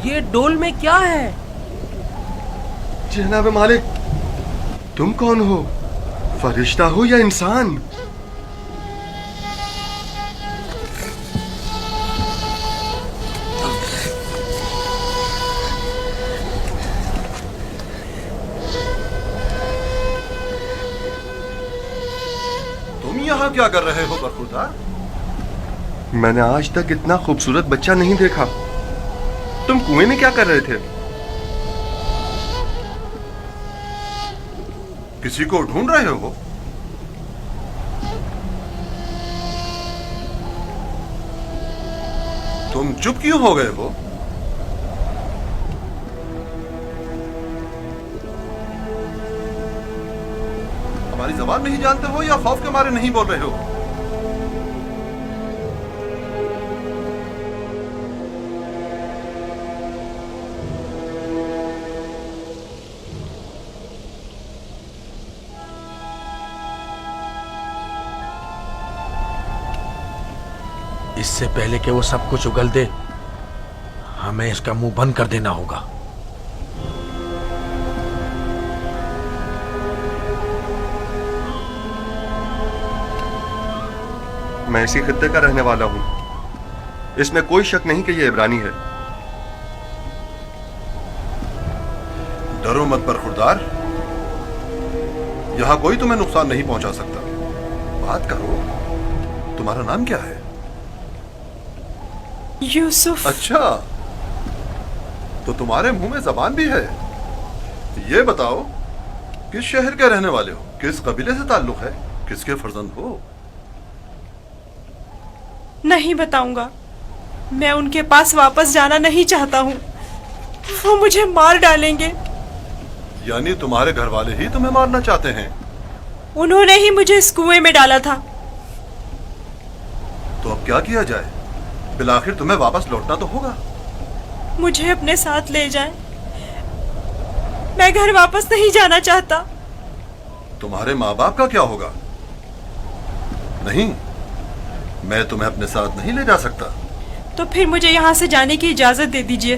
یہ ڈول میں کیا ہے؟ جناب مالک، تم کون ہو؟ فرشتہ ہو یا انسان؟ تم یہاں کیا کر رہے ہو برخوردار؟ میں نے آج تک اتنا خوبصورت بچہ نہیں دیکھا. تم کنویں میں کیا کر رہے تھے؟ کسی کو ڈھونڈ رہے ہو؟ تم چپ کیوں ہو گئے ہو؟ ہماری زبان نہیں جانتے ہو یا خوف کے مارے نہیں بول رہے ہو؟ اس سے پہلے کہ وہ سب کچھ اگل دے، ہمیں اس کا منہ بند کر دینا ہوگا. میں اسی خطے کا رہنے والا ہوں. اس میں کوئی شک نہیں کہ یہ عبرانی ہے. ڈرو مت برخوردار، یہاں کوئی تمہیں نقصان نہیں پہنچا سکتا. بات کرو، تمہارا نام کیا ہے؟ یوسف. اچھا، تو تمہارے منہ میں زبان بھی ہے. یہ بتاؤ، کس شہر کے رہنے والے ہو؟ کس قبیلے سے تعلق ہے؟ کس کے فرزند ہو؟ نہیں بتاؤں گا. میں ان کے پاس واپس جانا نہیں چاہتا ہوں. وہ مجھے مار ڈالیں گے. یعنی تمہارے گھر والے ہی تمہیں مارنا چاہتے ہیں؟ انہوں نے ہی مجھے اس کنویں میں ڈالا تھا. تو اب کیا کیا جائے؟ بالآخر تمہیں واپس لوٹنا تو ہوگا. مجھے اپنے ساتھ لے جائیں. میں گھر واپس نہیں جانا چاہتا. تمہارے ماں باپ کا کیا ہوگا؟ نہیں، میں تمہیں اپنے ساتھ نہیں لے جا سکتا. تو پھر مجھے یہاں سے جانے کی اجازت دے دیجیے،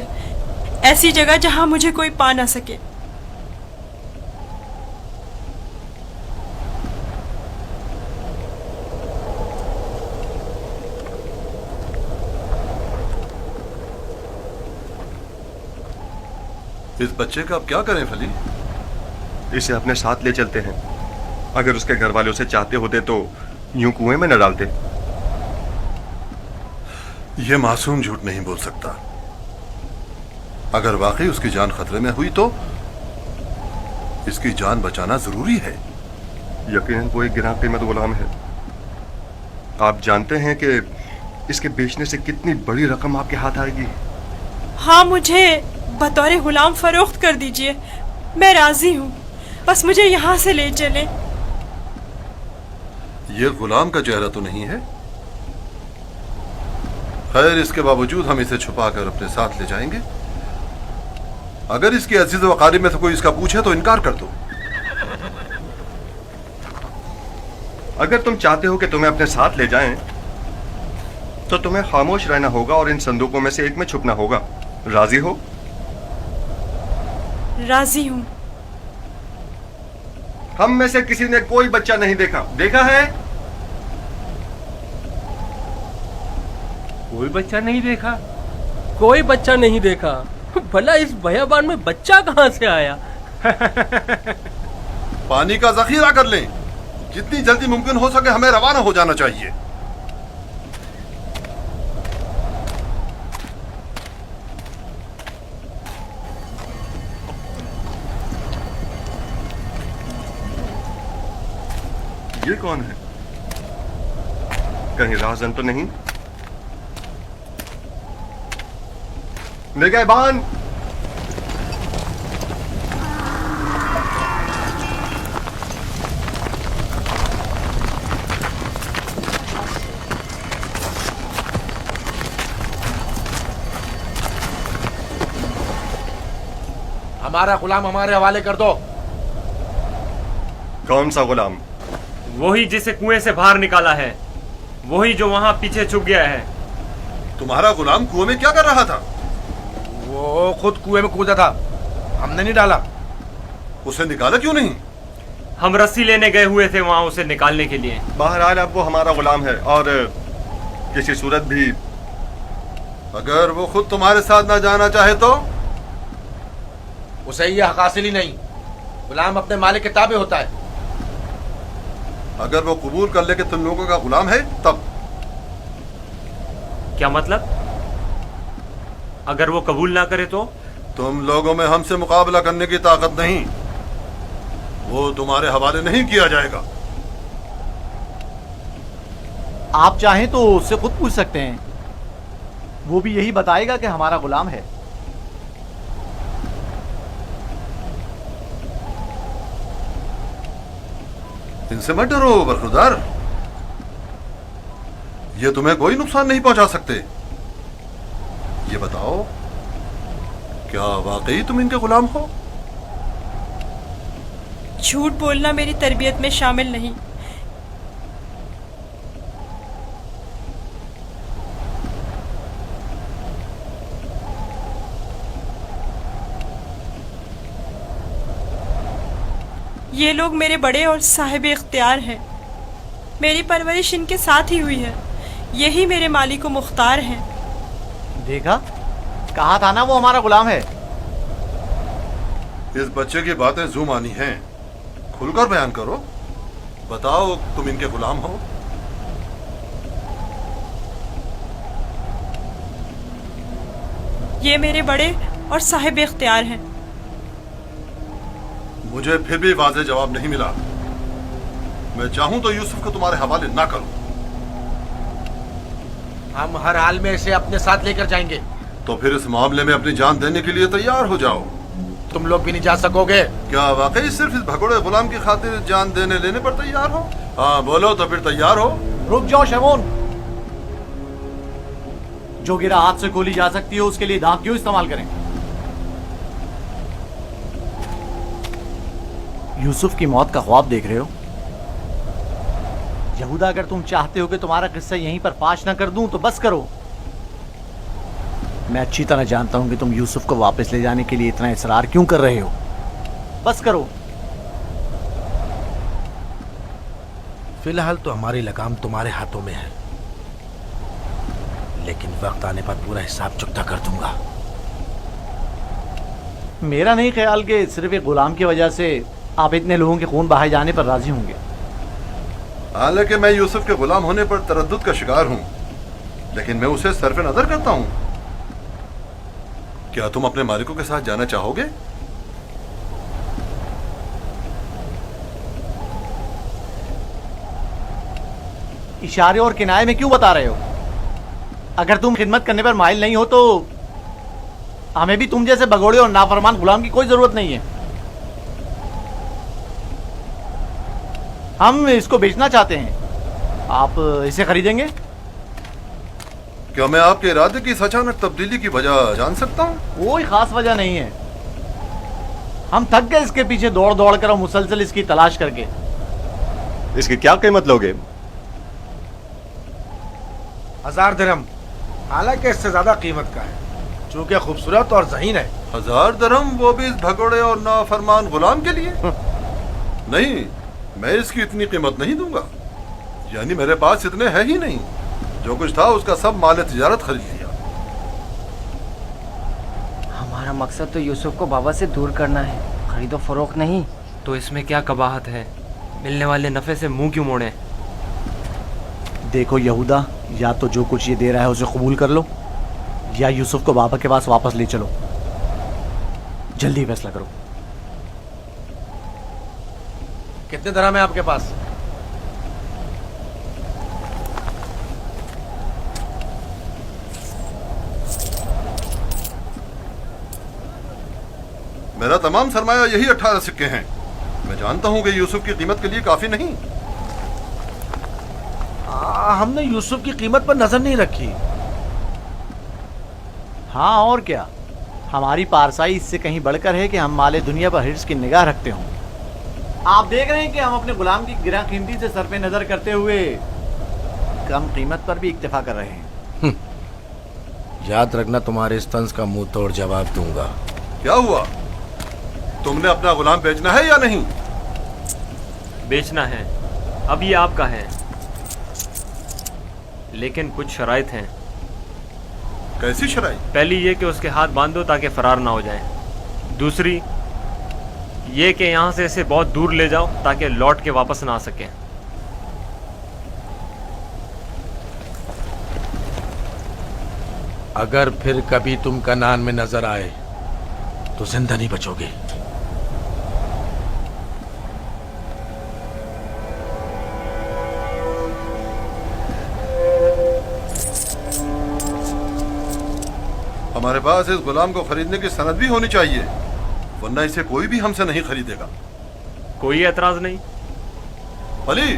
ایسی جگہ جہاں مجھے کوئی پا نہ سکے. اس بچے کا اب کیا کریں فلی؟ اسے اپنے ساتھ لے چلتے ہیں. اگر اس کے گھر والے اسے چاہتے ہوتے تو یوں کنویں میں نہ ڈالتے. یہ معصوم جھوٹ نہیں بول سکتا. اگر واقعی اس کی جان خطرے میں ہوئی تو اس کی جان بچانا ضروری ہے. یقیناً وہ ایک گراں قیمت غلام ہے. آپ جانتے ہیں کہ اس کے بیچنے سے کتنی بڑی رقم آپ کے ہاتھ آئے گی. ہاں، مجھے بطور غلام فروخت کر دیجیے، میں راضی ہوں. بس مجھے یہاں سے لے چلیں. یہ غلام کا چہرہ تو نہیں ہے؟ خیر، اس کے باوجود ہم اسے چھپا کر اپنے ساتھ لے جائیں گے. اگر اس کے عزیز و اقارب میں سے کوئی اس کا پوچھے تو انکار کر دو. اگر تم چاہتے ہو کہ تمہیں اپنے ساتھ لے جائیں تو تمہیں خاموش رہنا ہوگا اور ان صندوقوں میں سے ایک میں چھپنا ہوگا. راضی ہو؟ راضی ہوں. ہم میں سے کسی نے کوئی بچہ نہیں دیکھا. دیکھا ہے؟ کوئی بچہ نہیں دیکھا. کوئی بچہ نہیں دیکھا. بھلا اس بیابان میں بچہ کہاں سے آیا؟ پانی کا ذخیرہ کر لیں. جتنی جلدی ممکن ہو سکے ہمیں روانہ ہو جانا چاہیے. یہ کون ہے؟ کہیں راہزن تو نہیں؟ نگہبان! ہمارا غلام ہمارے حوالے کر دو. کون سا غلام؟ وہی جسے کنویں سے باہر نکالا ہے. वही जो वहाँ पीछे छुप गया है। तुम्हारा गुलाम कुएं में क्या कर रहा था? वो खुद कुएं में कूदा था, हमने नहीं डाला। उसे निकाला क्यों नहीं? हम रस्सी लेने गए हुए थे वहाँ उसे निकालने के लिए। बहरहाल अब वो हमारा गुलाम है और किसी सूरत भी अगर वो खुद तुम्हारे साथ ना जाना चाहे तो? उसे ये हक हासिल ही नहीं। गुलाम अपने मालिक के ताबे होता है। अगर वो कबूल कर ले कि तुम लोगों का गुलाम है तब? क्या मतलब? अगर वो कबूल ना करे तो? तुम लोगों में हमसे मुकाबला करने की ताकत नहीं, वो तुम्हारे हवाले नहीं किया जाएगा। आप चाहें तो उससे खुद पूछ सकते हैं, वो भी यही बताएगा कि हमारा गुलाम है। इनसे मत डरो बरखुरदार, ये तुम्हें कोई नुकसान नहीं पहुंचा सकते। ये बताओ, क्या वाकई तुम इनके गुलाम हो? झूठ बोलना मेरी तरबियत में शामिल नहीं। ये लोग मेरे बड़े और साहिब इख्तियार हैं। मेरी परवरिश इनके साथ ही हुई है। यही मेरे मालिक व मुख्तार हैं। देखा, कहा था ना वो हमारा गुलाम है। इस बच्चे की बातें जू मानी हैं, खुलकर बयान करो। बताओ, तुम इनके गुलाम हो? ये मेरे बड़े और साहिब इख्तियार हैं। मुझे फिर भी वाज़ेह जवाब नहीं मिला। मैं चाहूं तो यूसुफ को तुम्हारे हवाले ना करूं। हम हर हाल में इसे अपने साथ लेकर जाएंगे। तो फिर इस मामले में अपनी जान देने के लिए तैयार हो जाओ। तुम लोग भी नहीं जा सकोगे। क्या वाकई सिर्फ इस भगोड़े गुलाम की खातिर जान देने लेने पर तैयार हो? हाँ बोलो तो फिर तैयार हो। रुक जाओ शमोन, जो गिरा हाथ से खोली जा सकती है उसके लिए दांत क्यों इस्तेमाल करें? यूसुफ की मौत का ख्वाब देख रहे हो? यहूदा, अगर तुम चाहते हो कि तुम्हारा किस्सा यहीं पर फाश ना कर दूं तो बस करो। मैं अच्छी तरह जानता हूं कि तुम यूसुफ को वापस ले जाने के लिए इतना इसरार क्यों कर रहे हो। बस करो। फिलहाल तो हमारी लगाम तुम्हारे हाथों में है, लेकिन वक्त आने पर पूरा हिसाब चुकता कर दूंगा। मेरा नहीं ख्याल कि सिर्फ एक गुलाम की वजह से आप इतने लोगों के खून बहाए जाने पर राजी होंगे। हालांकि मैं यूसुफ के गुलाम होने पर तरद्दुद का शिकार हूं, लेकिन मैं उसे सरफ़े नजर करता हूं। क्या तुम अपने मालिकों के साथ जाना चाहोगे? इशारे और किनारे में क्यों बता रहे हो? अगर तुम खिदमत करने पर माइल नहीं हो तो हमें भी तुम जैसे भगोड़े और नाफरमान गुलाम की कोई जरूरत नहीं है। हम इसको बेचना चाहते हैं, आप इसे खरीदेंगे? क्या मैं आपके इरादे की इस अचानक तब्दीली की वजह जान सकता हूँ? कोई खास वजह नहीं है। हम थक गए इसके पीछे दौड़ दौड़ कर और मुसलसल इसकी तलाश करके। इसकी क्या कीमत लोगे? 1000 दिरहम, हालांकि इससे ज्यादा कीमत का है, चूंकि खूबसूरत और ज़हीन है। 1000 दिरहम, वो भी इस भगोड़े और नाफरमान गुलाम के लिए? नहीं, मैं इसकी इतनी कीमत नहीं दूंगा। यानी मेरे पास इतने है ही नहीं। जो कुछ था उसका सब माल तिजारत खरीद लिया। हमारा मकसद तो यूसुफ को बाबा से दूर करना है, खरीदो फरोख्त नहीं। तो इसमें क्या कबाहत है? मिलने वाले नफे से मुंह क्यों मोड़े? देखो यहूदा, या तो जो कुछ ये दे रहा है उसे कबूल कर लो, या यूसुफ को बाबा के पास वापस ले चलो। जल्दी फैसला करो। कितने दिरहम है आपके पास? मेरा तमाम सरमाया यही 18 सिक्के हैं। मैं जानता हूं कि यूसुफ की कीमत के लिए काफी नहीं। हमने यूसुफ की कीमत पर नजर नहीं रखी। हाँ और क्या, हमारी पारसाई इससे कहीं बढ़कर है कि हम माले दुनिया पर हिर्स की निगाह रखते हों। आप देख रहे हैं कि हम अपने गुलाम की गिरा कीमती से सरपे नजर करते हुए कम कीमत पर भी इक्तफा कर रहे हैं। याद रखना, तुम्हारे इस तंज का मुंह तोड़ जवाब दूंगा। क्या हुआ? तुमने अपना गुलाम बेचना है या नहीं? बेचना है, अब ये आपका है, लेकिन कुछ शराइत हैं। कैसी शराइ? पहली ये कि उसके हाथ बांध दो ताकि फरार ना हो जाए। दूसरी ये कि यहाँ से इसे बहुत दूर ले जाओ ताकि लौट के वापस ना आ सके। अगर फिर कभी तुम कनान में नजर आए तो जिंदा नहीं बचोगे। हमारे पास इस गुलाम को खरीदने की सनद भी होनी चाहिए, वरना इसे कोई भी हमसे नहीं खरीदेगा। कोई एतराज नहीं। अली,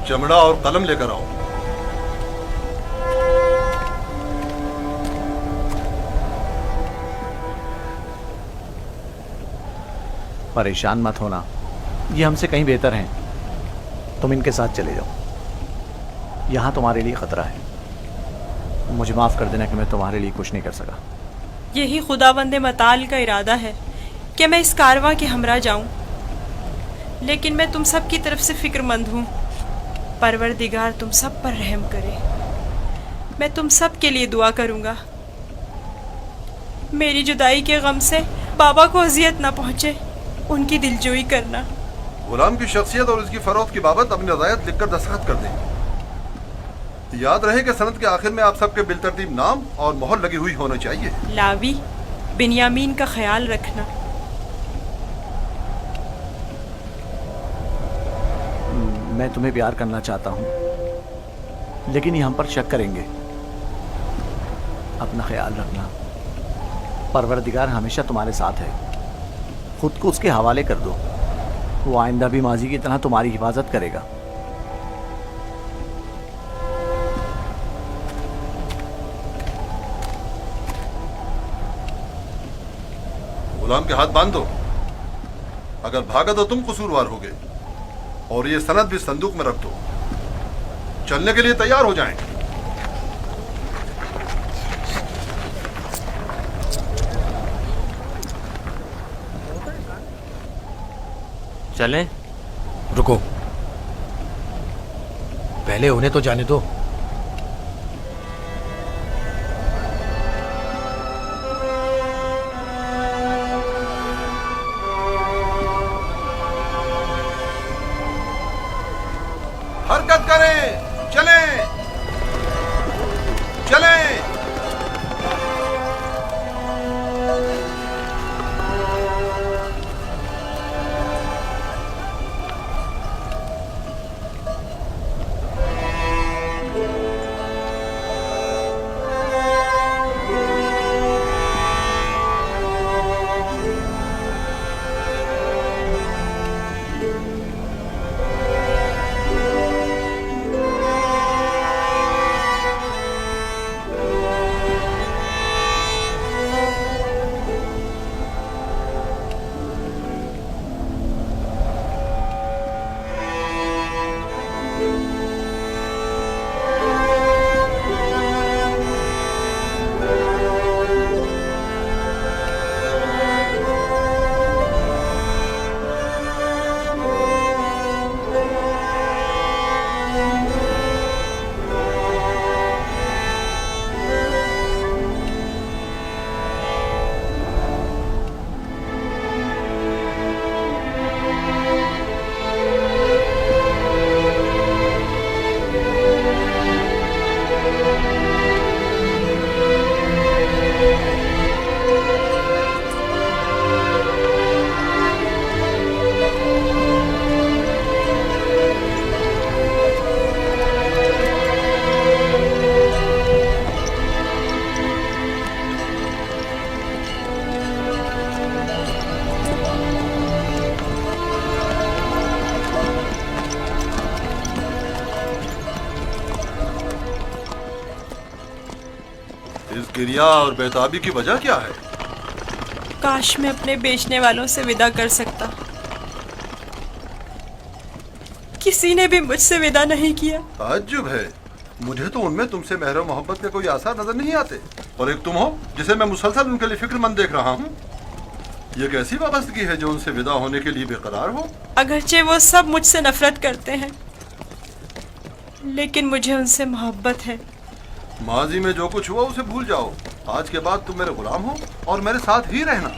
चमड़ा और कलम लेकर आओ। परेशान मत होना, ये हमसे कहीं बेहतर हैं। तुम इनके साथ चले जाओ। यहाँ तुम्हारे लिए खतरा है। मुझे माफ कर देना कि मैं तुम्हारे लिए कुछ नहीं कर सका। यही खुदाबंद मताल का इरादा है कि मैं इस कारवां के हमरा जाऊं, लेकिन मैं तुम सब की तरफ से फिक्रमंद हूँ। परवरदिगार तुम सब पर रहम करे। मैं तुम सब के लिए दुआ करूँगा। मेरी जुदाई के गम से बाबा को अजियत ना पहुँचे, उनकी दिलजोई करना। गुलाम की शख्सियत और उसकी फरोख्त की बाबत अपनी रज़ायत लिखकर दस्तखत कर दें। याद रहे कि सनद के आखिर में आप सबके बिलतरतीब नाम और मोहर लगी हुई होनी चाहिए। लावी, बिन्यामीन का ख्याल रखना। मैं तुम्हें प्यार करना चाहता हूँ, लेकिन ये हम पर शक करेंगे। अपना ख्याल रखना। परवरदिगार हमेशा तुम्हारे साथ है। खुद को उसके हवाले कर दो, वो आइंदा भी माजी की तरह तुम्हारी हिफाजत करेगा। गुलाम के हाथ बांध दो। अगर भागा तो तुम कसूरवार होगे, और ये सनद भी संदूक में रख दो। चलने के लिए तैयार हो जाएं। चलें? रुको, पहले उन्हें तो जाने दो। हरकत करें, चलें, चलें। इस गिरिया और बेताबी की वजह क्या है? काश मैं अपने बेचने वालों से विदा कर सकता। किसी ने भी मुझसे विदा नहीं किया। ताज्जुब है, मुझे तो उनमें तुमसे मेहर मोहब्बत के कोई आसार नजर नहीं आते, और एक तुम हो जिसे मैं मुसलसल उनके लिए फिक्रमंद देख रहा हूँ। ये कैसी वाबस्तगी है जो उनसे विदा होने के लिए बेकरार हो? अगरचे वो सब मुझसे नफरत करते हैं, लेकिन मुझे उनसे मोहब्बत है। माजी में जो कुछ हुआ उसे भूल जाओ। आज के बाद तुम मेरे गुलाम हो और मेरे साथ ही रहना।